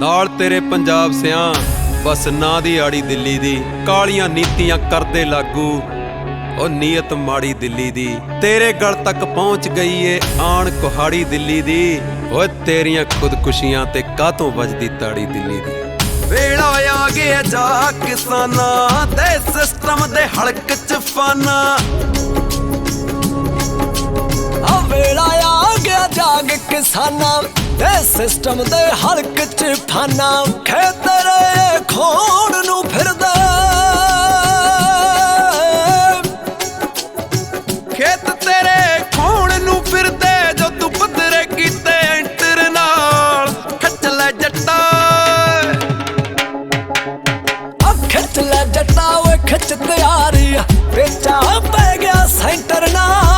नाल तेरे पंजाब सियां बस ना दी आड़ी दिल्ली दी, कालियां नीतियां करदे लागू ओ नीयत माड़ी दिल्ली दी। तेरे गल तक पहुंच गई ए आन कुहाड़ी दिल्ली दी, ओ तेरियां खुदकुशियां ते कातों वजदी ताड़ी दिल्ली दी। वेला आ गया जा किसाना दे सिस्टम दे हड़क च फाना, वेला आ गया जाग किसाना दे सिस्टम दे हड़क च फाना। खेतर खोण नू फिरदा खेत तेरे खोण नू फिरदे, जो तू पद्धरे कीते एंटर नाल खच ले जट्टा। खिच ले जट्टा वे खिच तैयारी बेचा पै गया सेंटर नाल।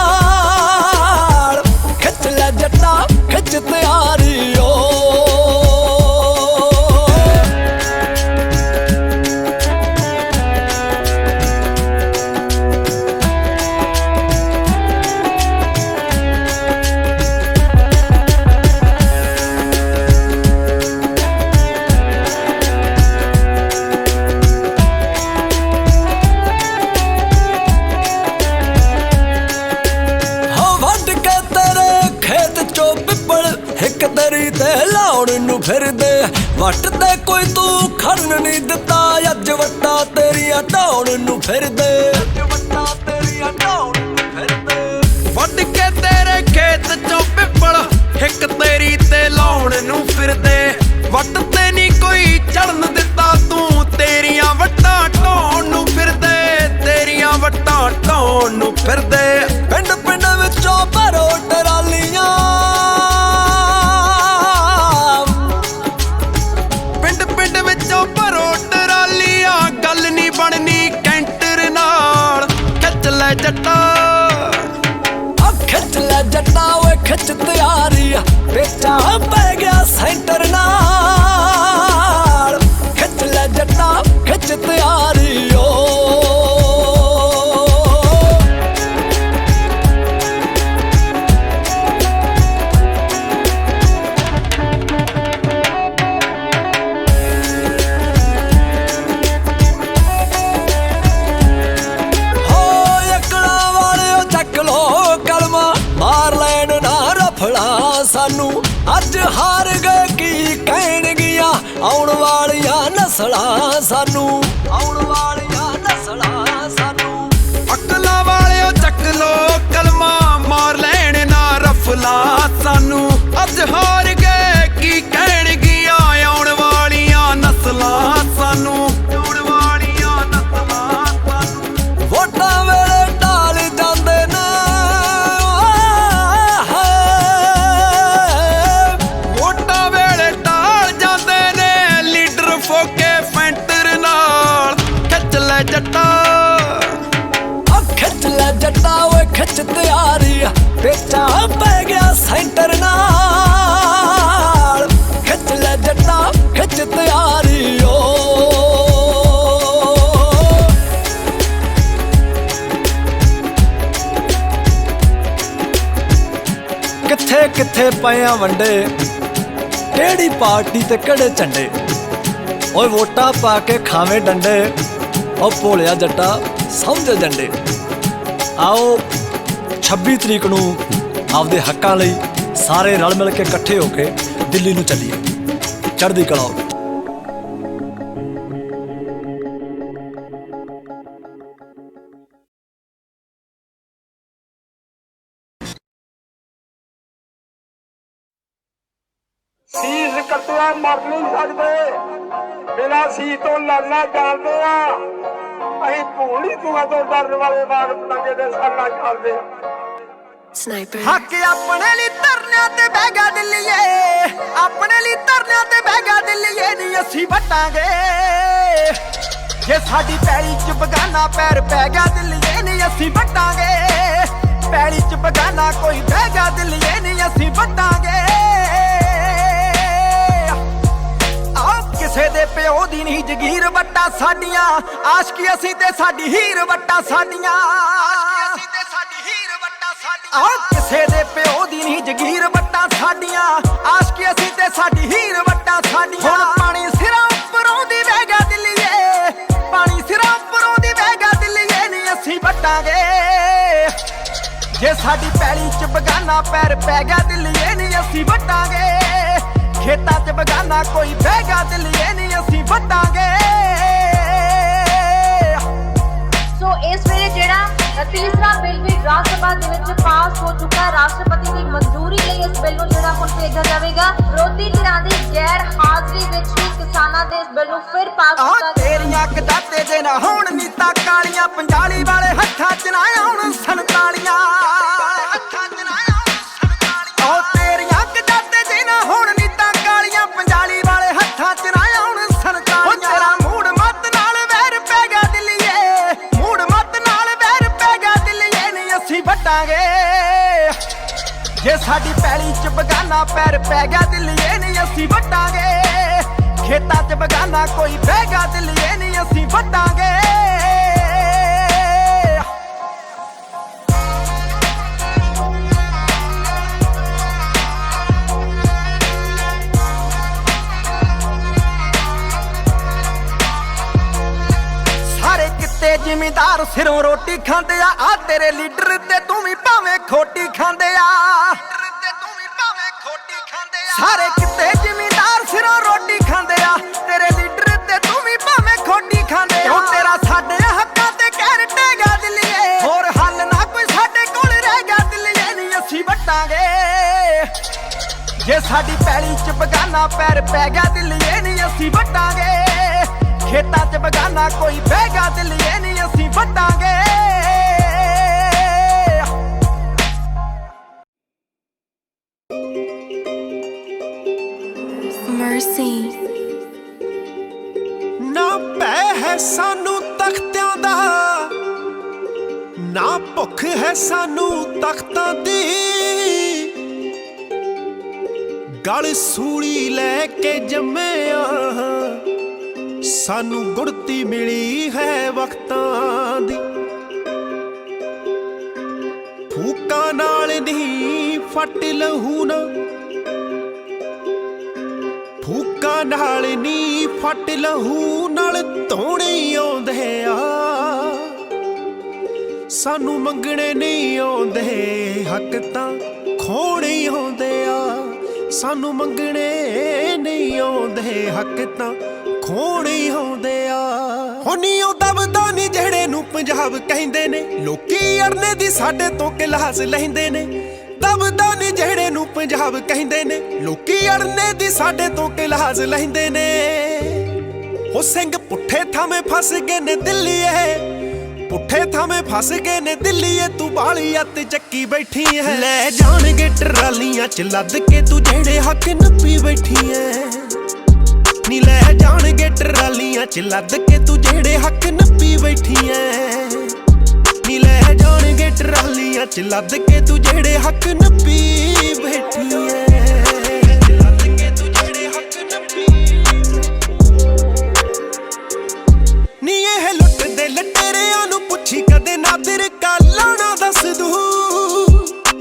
खिच ले जट्टा खिच तैयारी ओ दरी ते लाउण नू फिरदे। वट ते कोई तू खड़न नहीं दिता, अज वट्टा तेरिया ढाउण नू फिरदे। वड के तेरे खेत चों पिपल हिक तेरी ते लाउण नू फिरदे। वट ते नी कोई चढ़न दिता, तू तेरियां वट्टां ढाउण नू फिरदे, तेरियां वट्टां ढाउण नू फिरदे। पिंड पिंड विचों भरो टरालियां, जट्टा खिच ले जट्टा वे खिच तैयारी बेचा पै गया सेंटर नाल। खिच ले जट्टा खिच तैयारी ओ सानू अज हार गए की कहणगियां आउण वालियां नस्लां सानू। आउण वालियां नस्लां सानू अकलां वालिओ चक लो कलमा, मार लैण ना रफला सानू। अज हार गए की कहणगियां आउण वालियां नस्लां सानू। आउण वालियां नस्लां सानू वोटां वेले टाल जांदे ने, जट्टा खिच ले जट्टा वे खिच तैयारी बेचा पै गया सेंटर नाल। खिच ले जट्टा खिच तैयारी ओ किथे किथे पया वंडे, केड़ी पार्टी ते केड़े झंडे। ओए वोटां पा के खावे डंडे, ओ भोलिया जट्टा समझ जंडे। आओ 26 तरीक नू आपदे हक्कां लई सारे रल मिल के इकट्ठे होके दिल्ली नू चलीए। चढ़दी कला। सीस कट्टिया मर नहीं सकते, बिना सी तो लड़ना जानते हैं। अं भूली धुआं तो डरन वाले बाग पतंगे दे सामना चलते। हक अपने लिए धरने ते बैगा दिल्लीए, अपने लिए धरने ते बैगा दिल्लीए नी असी वटांगे। जे साडी पैली च बगाना पैर पै गया दिल्लीए नी असी वटांगे। पैली च बगाना कोई बैगा दिल्लीए नी असी वटांगे। किसे दे प्यो दी नहीं जगीर वट्टा साडियां, आशकी असी ते साडी हीर वट्टा साडियां। किसे दे प्यो दी नहीं जगीर वट्टा साडियां, आशकी असी ते साडी हीर वट्टा साडियां। ਜੇ ਸਾਡੀ ਪੈਲੀ ਚ ਬਗਾਨਾ ਪੈਰ ਪੈ ਗਿਆ ਦਿੱਲੀਏ ਨੀ ਅਸੀਂ ਵੱਟਾਂਗੇ ਖੇਤਾਂ ਚ ਬਗਾਨਾ ਕੋਈ ਬਹਿ ਗਿਆ ਦਿੱਲੀਏ ਨੀ ਅਸੀਂ ਵੱਟਾਂਗੇ ਸੋ ਇਸ ਵੇਲੇ ਜਿਹੜਾ ਤੀਸਰਾ ਬਿੱਲ ਵੀ ਰਾਜ ਸਭਾ ਦੇ ਵਿੱਚ ਪਾਸ ਹੋ ਚੁੱਕਾ ਹੈ ਰਾਸ਼ਟਰਪਤੀ ਦੀ ਮਨਜ਼ੂਰੀ ਲਈ ਇਸ ਬਿੱਲ ਨੂੰ ਜਿਹੜਾ ਹੁਣ ਭੇਜਿਆ ਜਾਵੇਗਾ ਵਿਰੋਧੀ ਧਿਰਾਂ ਦੀ ਗੈਰ ਹਾਜ਼ਰੀ ਵਿੱਚ ਹੀ ਕਿਸਾਨਾਂ ਦੇ ਇਸ ਬਿੱਲ ਨੂੰ ਫਿਰ ਪਾਸ ਕੀਤਾ ਤੇਰੀਆਂ ਕਦਾਤੇ ਜੇ ਨਾ ਹੋਣ ਨੀਤਾਂ ਕਾਲੀਆਂ ਪੰਜਾਲੀ ਵਾਲੇ ਹੱਥਾਂ ਚ ਨਾ ਆਉਣ ਸੰਤਾਲੀਆਂ ਹੱਥਾਂ ਚ ਨਾ ਆਉਣ ਸੰਤਾਲੀਆਂ ਉਹ ਤੇਰੀਆਂ ਕਦਾਤੇ ਜੇ ਨਾ ਹੋਣ ਨੀਤਾਂ ਕਾਲੀਆਂ ਪੰਜਾਲੀ ਵਾਲੇ ਹੱਥਾਂ ਚ ਨਾ ਆਉਣ ਸੰਤਾਲੀਆਂ ਤੇਰਾ ਮੂਡ ਮੱਤ ਨਾਲ ਵੈਰ ਪੈ ਗਿਆ ਦਿੱਲੀਏ ਮੂਡ ਮੱਤ ਨਾਲ ਵੈਰ ਪੈ ਗਿਆ ਦਿੱਲੀਏ ਨੀ ਅਸੀਂ ਵੱਟਾਂਗੇ ਜੇ ਸਾਡੀ ਪੈਲੀ ਚ ਬਗਾਨਾ ਪੈਰ ਪੈ ਗਿਆ ਦਿੱਲੀਏ ਨੀ ਅਸੀਂ ਵੱਟਾਂਗੇ ਖੇਤਾਂ ਚ ਬਗਾਨਾ ਕੋਈ ਬਹਿ ਗਿਆ ਦਿੱਲੀਏ ਨੀ ਅਸੀਂ ਵੱਟਾਂਗੇ ਸਾਰੇ ਕਿਤੇ ਜ਼ਿਮੀਂਦਾਰ ਸਿਰੋਂ ਰੋਟੀ ਖਾਂਦੇ ਆ ਤੇਰੇ ਲੀਡਰ ਤੇ ਤੂੰ ਵੀ ਭਾਵੇਂ ਖੋਟੀ ਖਾਂਦੇ ਆ ਸਾਰੇ ਕਿਤੇ ਜ਼ਿਮੀਂਦਾਰ ਸਿਰੋਂ ਰੋਟੀ ਖਾਂਦੇ ਆ ਤੇਰੇ ਲੀਡਰ ਤੇ ਤੂੰ ਵੀ ਭਾਵੇਂ ਖੋਟੀ ਖਾਂਦੇ ਆ ਤੇਰਾ ਸਾਡੇ ਹੱਕਾਂ ਤੇ ਕਹਿਰ ਟੇਗਾ ਦਿੱਲੀਏ ਹੋਰ ਹੱਲ ਨਾ ਕੋਈ ਸਾਡੇ ਕੋਲ ਰਹਿ ਗਿਆ ਦਿੱਲੀਏ ਨੀ ਅਸੀਂ ਵੱਟਾਂਗੇ ਜੇ ਸਾਡੀ ਪੈਲੀ ਚ ਬਗਾਨਾ ਪੈਰ ਪੈ ਗਿਆ ਦਿੱਲੀਏ ਨੀ ਅਸੀਂ ਵੱਟਾਂਗੇ ਖੇਤਾਂ ਚ ਬਗਾਨਾ ਕੋਈ ਬਹਿ ਗਿਆ ਦਿੱਲੀਏ ਨੀ ਅਸੀਂ ਵੱਟਾਂਗੇ Mercy. ਨਾ ਭੈ ਹੈ ਸਾਨੂੰ ਤਖਤਿਆਂ ਦਾ ਨਾ ਭੁੱਖ ਹੈ ਸਾਨੂੰ ਤਖਤਾਂ ਦੀ ਗਲ ਸੂਲੀ ਲੈ ਕੇ ਜੰਮਿਆ ਸਾਨੂੰ ਗੁੜਤੀ ਮਿਲੀ ਹੈ ਵਕਤਾਂ ਦੀ ਫੂਕਾਂ ਨਾਲ ਨਹੀਂ ਫੱਟ ਲਹੂ ਨਾ ਫੂਕਾਂ ਨਾਲ ਨੀ ਫੱਟ ਲਹੂ ਨਾਲ ਧੋਣੇ ਆਉਂਦੇ ਆ ਸਾਨੂੰ ਮੰਗਣੇ ਨਹੀਂ ਆਉਂਦੇ ਹੱਕ ਤਾਂ ਖੋਣੇ ਆਉਂਦੇ ਆ ਸਾਨੂੰ ਮੰਗਣੇ ਨਹੀਂ ਆਉਂਦੇ ਹੱਕ ਤਾਂ ਖੋਣੇ ਆਉਂਦੇ ਆ ਹੋਨੀ ਉਹ ਦਬਦਾ ਨੀ ਜਿਹੜੇ ਨੂੰ ਪੰਜਾਬ ਕਹਿੰਦੇ ਨੇ ਲੋਕੀ ਅੜਨੇ ਦੀ ਸਾਡੇ ਤੋਂ ਕਲਾਸ ਲੈਂਦੇ ਨੇ ਦਬਦਾ ਨੀ ਜਿਹੜੇ ਨੂੰ ਪੰਜਾਬ ਕਹਿੰਦੇ ਨੇ ਲੋਕੀ ਅੜਨੇ ਦੀ ਸਾਡੇ ਤੋਂ ਕਲਾਸ ਲੈਂਦੇ ਨੇ ਹੋ ਸਿੰਘ ਪੁੱਠੇ ਥਾਵੇਂ ਫਸ ਗਏ ਨੇ ਦਿੱਲੀਏ ਪੁੱਠੇ ਥਾਵੇਂ ਫਸ ਗਏ ਨੇ ਦਿੱਲੀਏ ਤੂੰ ਬਾਲੀ ਅੱਤ ਚੱਕੀ ਬੈਠੀ ਐ ਲੈ ਜਾਣਗੇ ਟਰਾਲੀਆਂ ਚ ਲੱਦ ਕੇ ਤੂੰ ਜਿਹੜੇ ਹੱਕ ਨੱਪੀ ਬੈਠੀ ਐ ਨੀ ਲੈ ਜਾਣਗੇ ਟਰਾਲੀਆਂ ਚ ਲੱਦ ਕੇ ਤੂੰ ਜਿਹੜੇ ਹੱਕ ਨੱਪੀ ਬੈਠੀ ਐ ਨੀ ਲੈ ਜਾਣਗੇ ਟਰਾਲੀਆਂ ਚ ਲੱਦ ਕੇ ਤੂੰ ਜਿਹੜੇ ਹੱਕ ਨੱਪੀ ਬੈਠੀ ਐ ਲੱਦ ਕੇ ਤੂੰ ਜਿਹੜੇ ਹੱਕ ਨੱਪੀ ਨੀ ਇਹ ਲੁੱਟਦੇ ਲਟੇਰਿਆਂ ਨੂੰ ਪੁੱਛੀ ਕਦੇ ਨਾਦਰ ਕਾਲਾ ਨਾ ਦੱਸ ਦੂ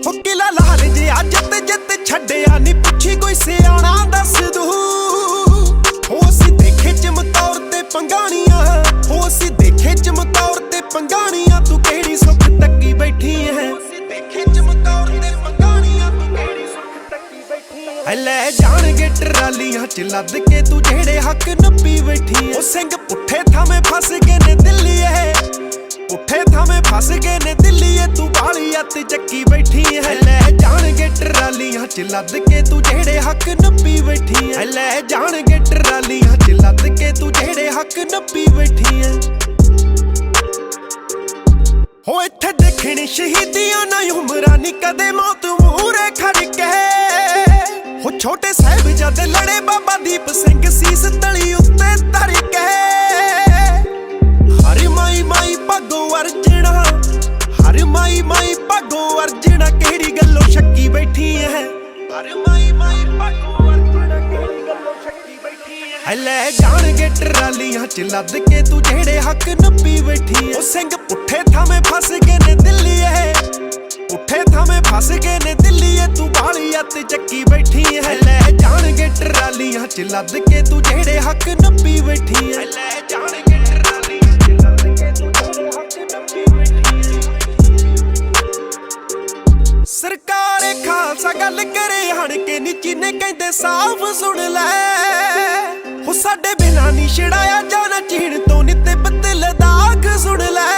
ਹੋ ਕਿਲਾ ਲਾਲ ਜੇ ਅੱਜ ਤੇ ਜਿੱਤ ਛੱਡਿਆ ਨੀ ਪੁੱਛੀ ਕੋਈ ਸਿਆਣਾ ਦੱਸ ਦੂ ਹੋ ਅਸੀਂ ਦੇਖੇ ਚਮਕੌਰ ਤੇ ਪੰਗਾਣੀਆਂ ਹੋ ਅਸੀਂ ਦੇਖੇ ਚਮਕੌਰ ਤੇ ਪੰਗਾਣੀਆਂ ਤੂੰ ਕਿਹੜੀ ਸੁੱਖ ਟੱਕੀ ਬੈਠੀ ਐ ਦੇਖੇ ਚਮਕੌਰ ਤੇ ਪੰਗਾਣੀਆਂ ਤੂੰ ਕਿਹੜੀ ਸੁੱਖ ਟੱਕੀ ਬੈਠੀ ਐ ਲੈ ਜਾਣਗੇ ਟਰਾਲੀਆਂ ਚ ਲੱਦ ਕੇ ਤੂੰ ਜਿਹੜੇ ਹੱਕ ਨੱਪੀ ਬੈਠੀ ਐ ਉਹ ਸਿੰਘ ਪੁੱਠੇ ਥਾਵੇਂ ਫਸ ਗਏ ਨੇ ਦਿੱਲੀਏ ਪੁੱਠੇ ਥਾਵੇਂ ਫਸ ਗਏ ਨੇ ਦਿੱਲੀਏ ਤੂੰ ਬਾਲੀ ਅੱਤ ਚੱਕੀ ਬੈਠੀ ਐ ਲੈ ਜਾਣਗੇ ਟਰਾਲੀਆਂ ਚ ਲੱਦ ਕੇ ਤੂੰ ਜਿਹੜੇ ਹੱਕ ਨੱਪੀ ਬੈਠੀ ਐ ਲੈ ਜਾਣਗੇ ਟਰਾਲੀਆਂ ਚ ਲੱਦ ਕੇ ਤੂੰ ਜਿਹੜੇ ਹੱਕ ਨੱਪੀ ਬੈਠੀ ਐ ਹੋ ਇੱਥੇ ਦੇਖਣੀ ਸ਼ਹੀਦੀਆਂ ਨਾ ਉਮਰਾਂ ਨੀ ਕਦੇ ਮੌਤ ਮੂਹਰੇ ਖੜ ਕੇ ਹੋ ਛੋਟੇ ਸਾਹਿਬਜ਼ਾਦੇ ਲੜੇ ਬਾਬਾ ਦੀਪ ਸਿੰਘ ਸੀਸ ਤਲੀ ਉੱਤੇ ਧਰ ਕੇ ਹਰ ਮਾਈ ਮਾਈ ਭਾਗੋ ਅਰਜਣਾ ਹਰ ਮਾਈ ਮਾਈ ਭਾਗੋ ਅਰਜਣਾ ਕਿਹੜੀ ਗੱਲੋਂ ਸ਼ੱਕੀ ਬੈਠੀ ਐ ਹਰ ਮਾਈ ਮਾਈ ਭਾਗੋ ਅਰਜਣਾ ਕਿਹੜੀ ਗੱਲੋਂ ਸ਼ੱਕੀ ਬੈਠੀ ਐ ਲੈ ਜਾਣਗੇ ਟਰਾਲੀਆਂ ਚ ਲੱਦ ਕੇ ਤੂੰ ਜਿਹੜੇ ਹੱਕ ਨੱਪੀ ਬੈਠੀ ਐ ਉਹ ਸਿੰਘ ਪੁੱਠੇ ਥਾਵੇਂ ਫਸ ਗਏ ਨੇ ਦਿੱਲੀਏ ਪੁੱਠੇ ਥਾਵੇਂ ਫਸ ਗਏ ਨੇ ਦਿੱਲੀਏ ਤੂੰ ਬਾਲੀ ਅੱਤ ਚੱਕੀ ਬੈਠੀ ਐ ਲੈ ਜਾਣਗੇ ਟਰਾਲੀਆਂ ਚ ਲੱਦ ਕੇ ਤੂੰ ਜਿਹੜੇ ਹੱਕ ਨੱਪੀ ਬੈਠੀ ਐ ਲੈ ਜਾਣਗੇ ਟਰਾਲੀਆਂ ਚ ਲੱਦ ਕੇ ਤੂੰ ਜਿਹੜੇ ਹੱਕ ਨੱਪੀ ਬੈਠੀ ਐ ਨੇ ਕਹਿੰਦੇ ਸਾਫ਼ ਸੁਣ ਲੈ ਹੋ ਸਾਡੇ ਬਿਨਾਂ ਨਹੀਂ ਛੜਾਇਆ ਜਾਣਾ ਚੀਨ ਤੋਂ ਨੀ ਤਿੱਬਤ ਲਦਾਖ ਸੁਣ ਲੈ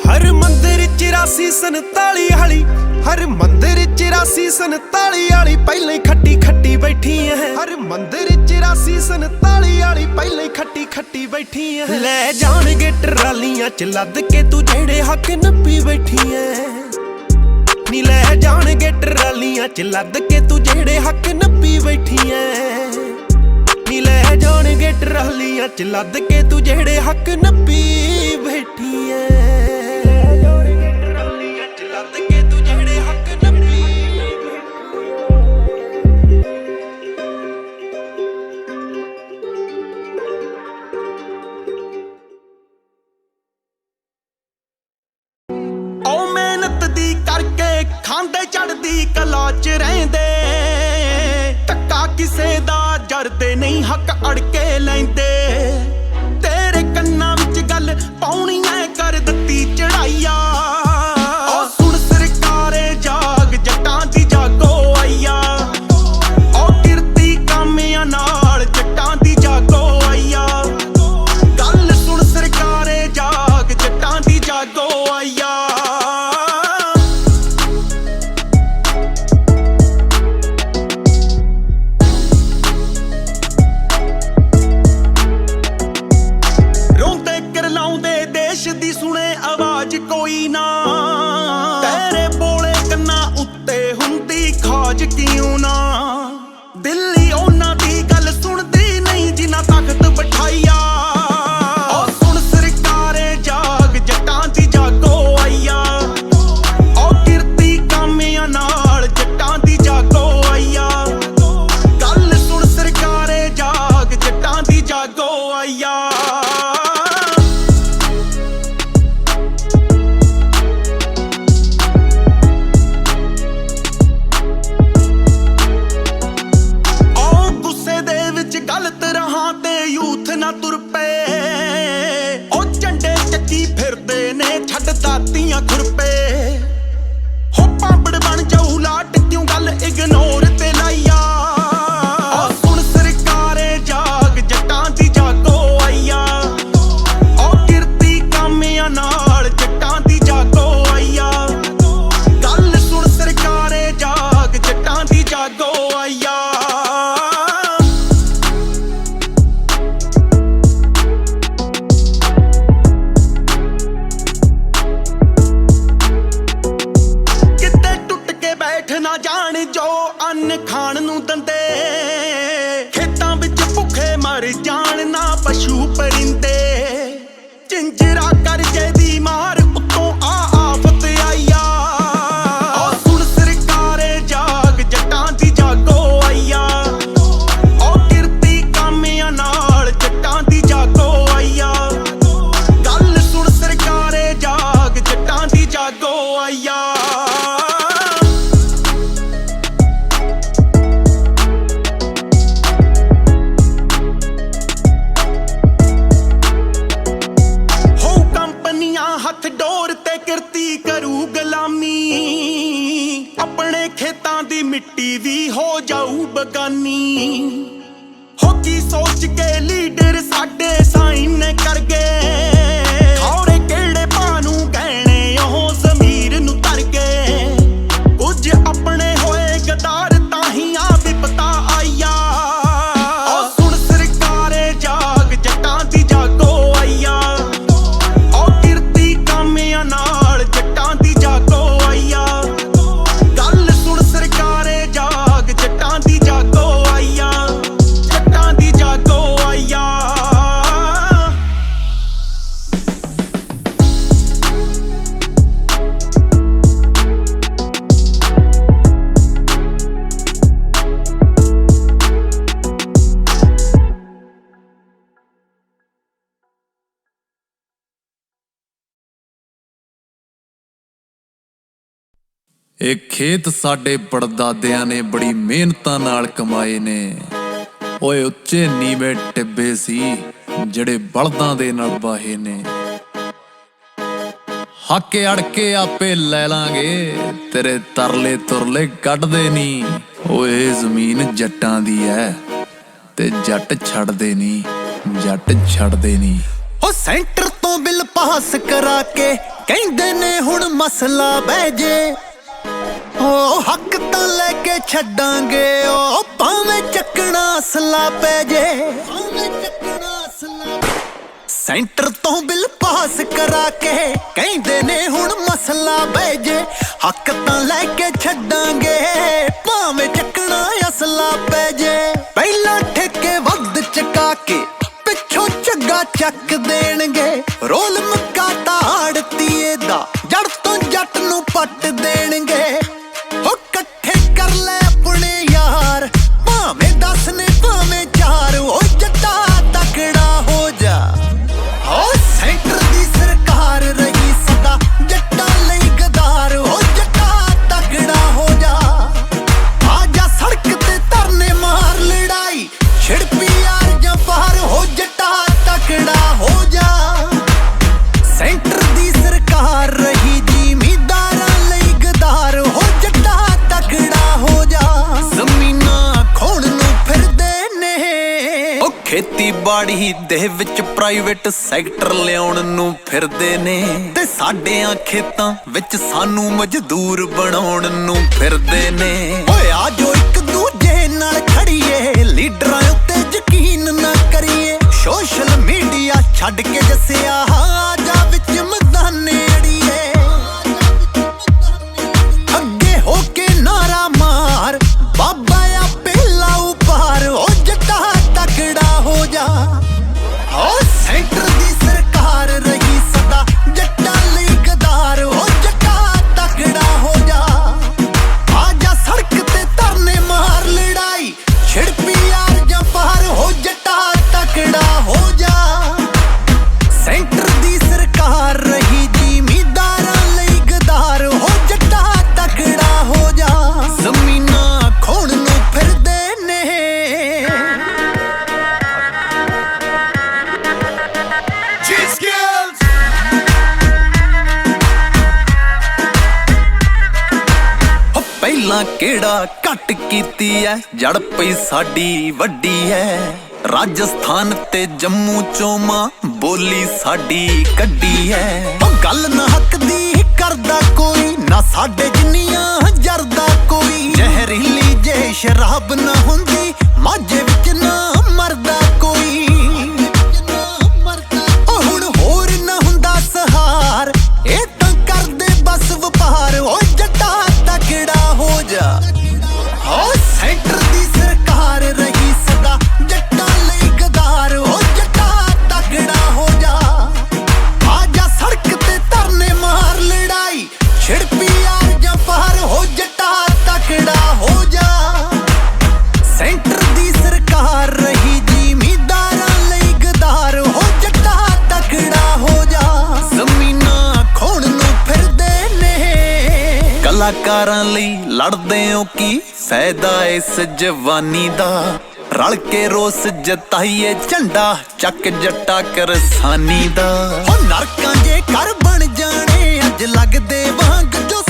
ਹਰ ਮੰਦਿਰ 84 47 ਵਾਲੀ ਹਰ ਮੰਦਿਰ 84 47 ਵਾਲੀ ਪਹਿਲਾਂ ਹੀ ਖੱਟੀ ਖੱਟੀ ਬੈਠੀ ਐ ਹਰ ਮੰਦਿਰ 84 47 ਵਾਲੀ ਪਹਿਲਾਂ ਹੀ ਖੱਟੀ ਖੱਟੀ ਬੈਠੀ ਐ ਲੈ ਜਾਣਗੇ ਟਰਾਲੀਆਂ ਚ ਲੱਦ ਕੇ ਤੂੰ ਜਿਹੜੇ ਹੱਕ ਨੱਪੀ ਬੈਠੀ ਐ ਨੀ ਲੈ ਜਾਣਗੇ ਟਰਾਲੀਆਂ ਚ ਲੱਦ ਕੇ ਤੂੰ ਜਿਹੜੇ ਹੱਕ ਨੱਪੀ ਬੈਠੀ ਐ ਨੀ ਲੈ ਜਾਣਗੇ ਟਰਾਲੀਆਂ ਚ ਲੱਦ ਕੇ ਤੂੰ ਜਿਹੜੇ ਹੱਕ ਨੱਪੀ ਬੈਠੀ ਐ ਖਾਂਦੇ ਚੜਦੀ ਕਲਾ ਚ ਰਹਿੰਦੇ ਧੱਕਾ ਕਿਸੇ ਦਾ ਜਰਦੇ ਨਹੀਂ ਹੱਕ ਅੜ ਕੇ ਲੈਂਦੇ ਤੇਰੇ ਕੰਨਾਂ ਵਿੱਚ ਗੱਲ ਪਾਉਣੀ ਐ ਕਰ ਦਿੱਤੀ ਚੜਾਈਆ ਉਹ ਸੁਣ ਸਰਕਾਰੇ ਜਾਗ ਜੱਟਾਂ ਦੀ ਜਾਗੋ ਆਈਆ ਉਹ ਕਿਰਤੀ ਕਾਮਿਆਂ ਨਾਲ ਜੱਟਾਂ ਦੀ ਜਾਗੋ ਆਈਆ ਗੱਲ ਸੁਣ ਸਰਕਾਰੇ ਜਾਗ ਜੱਟਾਂ ਦੀ ਜਾਗੋ ਆਈਆ ਦੀ ਸੁਣੇ ਆਵਾਜ਼ ਕੋਈ ਨਾ ਤੇਰੇ ਬੋਲੇ ਕੰਨਾਂ ਉੱਤੇ ਹੁੰਦੀ ਖਾਜ ਕਿਉਂ ਨਾ ਦਿੱਲੀ ਉਹਨਾਂ ਦੀ ਗੱਲ ਸੁਣਦੀ ਨਹੀਂ ਜਿਨ੍ਹਾਂ ਤਾਕਤ ਬਿਠਾਈਆ ਉਹ ਸੁਣ ਸਰਕਾਰੇ ਜਾਗ ਜੱਟਾਂ ਦੀ ਜਾਗੋ ਆਈਆ ਉਹ ਕਿਰਤੀ ਕਾਮਿਆਂ ਨਾਲ ਜੱਟਾਂ ਦੀ ਜਾਗੋ ਆਈਆ ਗੱਲ ਸੁਣ ਸਰਕਾਰੇ ਜਾਗ ਜੱਟਾਂ ਦੀ ਜਾਗੋ ਆਈਆ ਗਲਤ ਰਾਹਾਂ ਤੇ ਯੂਥ ਨਾ ਤੁਰ ਪਏ ਉਹ ਝੰਡੇ ਚੱਕੀ ਫਿਰਦੇ ਨੇ ਛੱਡ ਦਾਤੀਆਂ ਖੁਰਪੇ ਹੋ ਪਾਪੜ ਬਣ ਜਾਊ ਲਾਟ ਕਿਉਂ ਗੱਲ ਇਗਨੋਰ ਤੇ ਲਾਈਆ ਉਹ ਸੁਣ ਸਰਕਾਰੇ ਜਾਗ ਜੱਟਾਂ ਦੀ ਜਾਗੋ ਆਈਆ ਉਹ ਕਿਰਤੀ ਕਾਮਿਆਂ ਨਾਲ ਜੱਟਾਂ ਦੀ ਜਾਗੋ ਆਈਆ ਗੱਲ ਸੁਣ ਸਰਕਾਰੇ ਜਾਗ ਜੱਟਾਂ ਦੀ ਜਾਗੋ ਆਈਆ ਨਾ ਜਾਣ ਜੋ ਅੰਨ ਖਾਣ ਨੂੰ ਦੰਦੇ ਖੇਤਾਂ ਵਿੱਚ ਭੁੱਖੇ ਮਰ ਜਾਣ ਨਾ ਪਸ਼ੂ ਪਰਿੰਦੇ ਝਿੰਜਰਾ ਕਰਜੇ ਦੀ ਮਾਰ ਉੱਤੋਂ ਆਫਤ ਆਈਆ ਉਹ ਸੁਣ ਸਰਕਾਰੇ ਜਾਗ ਜੱਟਾਂ ਦੀ ਜਾਗੋ ਆਈਆ ਉਹ ਕਿਰਤੀ ਕਾਮਿਆਂ ਨਾਲ ਜੱਟਾਂ ਦੀ ਜਾਗੋ ਆਈਆ ਗੱਲ ਸੁਣ ਸਰਕਾਰੇ ਜਾਗ ਜੱਟਾਂ ਦੀ ਜਾਗੋ ਆਈਆ ਹੱਥ ਡੋਰ ਤੇ ਕਿਰਤੀ ਕਰੂ ਗੁਲਾਮੀ ਆਪਣੇ ਖੇਤਾਂ ਦੀ ਮਿੱਟੀ ਵੀ ਹੋ ਜਾਊ ਬਗਾਨੀ ਹੋ ਕੀ ਸੋਚ ਕੇ ਲੀਡਰ ਸਾਡੇ ਸਾਈਨ ਕਰ ਗਏ ਖੌਰੇ ਕਿਹੜੇ ਭਾਅ ਨੂੰ ਗਹਿਣੇ ਉਹ ਜ਼ਮੀਰ ਨੂੰ ਧਰ ਗਏ ਕੁਝ ਆਪਣੇ ਹੋਏ ਗਦਾਰ ਤਾਂ ਹੀ ਆ ਵਿਪਤਾ ਆਈਆ ਉਹ ਸੁਣ ਸਰਕਾਰੇ ਜਾਗ ਜੱਟਾਂ ਦੀ ਜਾਗੋ ਆਈਆ ਨਾਲ ਜੱਟਾਂ ਦੀ ਜਾਗੋ ਆਈਆ ਗੱਲ ਸੁਣ ਸਰਕਾਰੇ ਜਾਗ ਜੱਟਾਂ ਦੀ ਜਾਗੋ ਆਈਆ ਜੱਟਾਂ ਦੀ ਜਾਗੋ ਆਈਆ ਇਹ ਖੇਤ ਸਾਡੇ ਪੜਦਾਦਿਆਂ ਨੇ ਬੜੀ ਮਿਹਨਤਾਂ ਨਾਲ ਕਮਾਏ ਨੇ ਓਏ ਉੱਚੇ ਨੀਵੇਂ ਟਿੱਬੇ ਸੀ ਜਿਹੜੇ ਬਲਦਾਂ ਦੇ ਨਾਲ ਵਾਹੇ ਨੇ ਹੱਕ ਅੜ ਕੇ ਆਪੇ ਲੈ ਲਾਂਗੇ ਤੇਰੇ ਤਰਲੇ ਤੁਰਲੇ ਕੱਢਦੇ ਨਹੀਂ ਓਏ ਜ਼ਮੀਨ ਜੱਟਾਂ ਦੀ ਐ ਤੇ ਜੱਟ ਛੱਡਦੇ ਨਹੀਂ, ਜੱਟ ਛੱਡਦੇ ਨਹੀਂ। ਉਹ ਸੈਂਟਰ ਤੋਂ ਬਿੱਲ ਪਾਸ ਕਰਾ ਕੇ ਕਹਿੰਦੇ ਨੇ ਹੁਣ ਮਸਲਾ ਬਹਿ ਜੇ। ਉਹ ਹੱਕ ਤਾਂ ਲੈ ਕੇ ਛੱਡਾਂਗੇ, ਉਹ ਭਾਵੇਂ ਚੱਕਣਾ ਅਸਲਾ ਪੈ ਜੇ। ਸੈਂਟਰ ਤੋਂ ਬਿੱਲ ਪਾਸ ਕਰਾ ਕੇ ਕਹਿੰਦੇ ਨੇ ਹੁਣ ਮਸਲਾ ਬਹਿ ਜੇ। ਹੱਕ ਤਾਂ ਲੈ ਕੇ ਛੱਡਾਂਗੇ, ਭਾਵੇਂ ਚੱਕਣਾ ਅਸਲਾ ਪੈ ਜੇ। ਪਹਿਲਾਂ ਠੇਕੇ ਵੱਧ ਚਕਾ ਕੇ ਪਿੱਛੋਂ ਝੱਗਾ ਚੱਕ ਦੇਣਗੇ। ਰੋਲ ਮੱਕਾ ਤਾੜਤੀਏ ਦਾ ਜੜ ਤੋਂ ਜੱਟ ਨੂੰ ਪੱਟ ਦੇਣਗੇ। ਉਹ ਇਕੱਠੇ ਕਰ ਲੈ ਆਪਣੇ ਯਾਰ, ਭਾਵੇਂ 10 ਨੇ ਭਾਵੇਂ 4। ਉਹ ਜੱਟਾ ਤਕੜਾ ਹੋ ਜਾ। ਉਹ ਸੈਂਟਰ ਦੀ ਸਰਕਾਰ ਰਹੀ ਸਦਾ ਜੱਟਾਂ ਲਈ ਗਦਾਰ। ਉਹ ਜੱਟਾ ਤਕੜਾ ਹੋ ਜਾ। ਆ ਜਾ ਸੜਕ ਤੇ ਧਰਨੇ ਮਾਰ, ਲੜਾਈ ਛਿੜ ਪਿਆਰ ਜਾਂ ਪਾਰ। ਹੋ ਜੱਟਾ ਤਕੜਾ ਹੋ ਜਾ। ਸੈਂਟਰ ਦੀ ਸਰਕਾਰ ਰਹੀ ਜ਼ਿਮੀਂਦਾਰਾਂ ਲਈ ਗਦਾਰ। ਹੋ ਜੱਟਾ ਤਕੜਾ ਹੋ ਜਾ। ਜ਼ਮੀਨਾਂ ਖੋਣ ਨੂੰ ਫਿਰਦੇ ਨੇ, ਉਹ ਖੇਤੀਬਾੜੀ ਦੇ ਵਿੱਚ ਪ੍ਰਾਈਵੇਟ ਸੈਕਟਰ ਲਿਆਉਣ ਨੂੰ ਫਿਰਦੇ ਨੇ। ਤੇ ਸਾਡਿਆਂ ਖੇਤਾਂ ਵਿੱਚ ਸਾਨੂੰ ਮਜ਼ਦੂਰ ਬਣਾਉਣ ਨੂੰ ਫਿਰਦੇ ਨੇ। ਓਏ ਆ ਜੋ ਇੱਕ ਦੂਜੇ ਨਾਲ ਖੜੀਏ, ਲੀਡਰਾਂ ਉੱਤੇ ਯਕੀਨ ਨਾ ਕਰੀਏ। ਸੋਸ਼ਲ ਮੀਡੀਆ ਛੱਡ ਕੇ ਜੱਸਿਆ ਆ ਜਾ ਵਿੱਚ ਮੈਦਾਨੇ ਅੜੀਏ। ਅੱਗੇ ਹੋ ਕੇ ਨਾਰਾ ਮਾਰ, ਬਾਬਾ ਆਪੇ ਲਾਊ ਪਾਰ। ਉਹ ਜੱਟਾ ਤਕੜਾ ਹੋ ਜਾ। ਉਹ ਸੈਂਟਰ ਦੀ ਸਰਕਾਰ ਰਹੀ ਸਦਾ ਜੱਟਾਂ ਲਈ ਗਦਾਰ। ਉਹ ਜੱਟਾ ਤਕੜਾ ਹੋ ਜਾ। ਆ ਜਾ ਸੜਕ ਤੇ ਧਰਨੇ ਮਾਰ, ਲੜਾਈ ਛਿੜ ਪਿਆਰ ਜਾਂ ਪਾਰ। ਹੋ ਜੱਟਾ ਤਕੜਾ ਹੋ ਜਾ। ਸੈਂਟਰ ਦੀ ਸਰਕਾਰ ਰਹੀ ਜ਼ਿਮੀਂਦਾਰਾਂ ਲਈ ਗਦਾਰ। ਹੋ ਜੱਟਾ ਤਕੜਾ ਹੋ ਜਾ। ਜ਼ਮੀਨਾਂ ਖੋਣ ਨੂੰ ਫਿਰਦੇ ਨੇ। ਉਹ ਪਹਿਲਾਂ ਕਿਹੜਾ ਘੱਟ ਕੀਤੀ ਐ, ਜੜ ਪਈ ਸਾਡੀ ਵੱਡੀ ਐ। ਰਾਜਸਥਾਨ ਤੇ ਜੰਮੂ ਚੋਂ ਮਾਂ ਬੋਲੀ ਸਾਡੀ ਕੱਢੀ ਐ। ਉਹ ਗੱਲ ਨਾ ਹੱਕ ਦੀ ਕਰਦਾ ਕੋਈ, ਨਾ ਸਾਡੇ ਜਿੰਨੀਆਂ ਜਰਦਾ ਕੋਈ। ਜ਼ਹਿਰੀਲੀ ਜੇ ਸ਼ਰਾਬ ਨਾ ਹੁੰਦੀ, ਮਾਝੇ ਵਿੱਚ ਨਾ ਮਰਦਾ ਕੋਈ। ਉਹ ਹੁਣ ਹੋਰ ਨਾ ਹੁੰਦਾ ਸਹਾਰ, ਇਹ ਤਾਂ ਕਰਦੇ ਬਸ ਵਪਾਰ। ਉਹ ਜੱਟਾ ਤਕੜਾ ਹੋ ਜਾ। ਉਹ ਸੈਂਟਰ ਦੀ ਸਰਕਾਰ ਰਹੀ ਸਦਾ ਜੱਟਾਂ ਲਈ ਗਦਾਰ। ਉਹ ਜੱਟਾ ਤਕੜਾ ਹੋ ਜਾ। ਆ ਜਾ ਸੜਕ ਤੇ ਧਰਨੇ ਮਾਰ, ਲੜਾਈ ਛਿੜ ਪਿਆਰ ਜਾਂ ਪਾਰ। ਹੋ ਜੱਟਾ ਤਕੜਾ ਹੋ ਜਾ। ਸੈਂਟਰ ਦੀ ਸਰਕਾਰ ਰਹੀ ਜ਼ਿਮੀਂਦਾਰਾਂ ਲਈ ਗਦਾਰ। ਹੋ ਜੱਟਾ ਤਕੜਾ ਹੋ ਜਾ। ਜ਼ਮੀਨਾਂ ਖੋਣ ਨੂੰ ਫਿਰਦੇ ਨੇ। ਕਲਾਕਾਰਾਂ ਲਈ ਲੜਦੇ ਹੋ ਕੀ ਫਾਇਦਾ ਇਸ ਜਵਾਨੀ ਦਾ। ਰਲ ਕੇ ਰੋਸ ਜਤਾਈਏ, ਝੰਡਾ ਚੱਕ ਜੱਟਾ ਕਰਸਾਨੀ ਦਾ। ਉਹ ਨਰਕਾਂ ਜੇ ਘਰ ਬਣ ਜਾਣੇ ਅੱਜ ਲੱਗਦੇ ਵਾਂਗ ਜੋ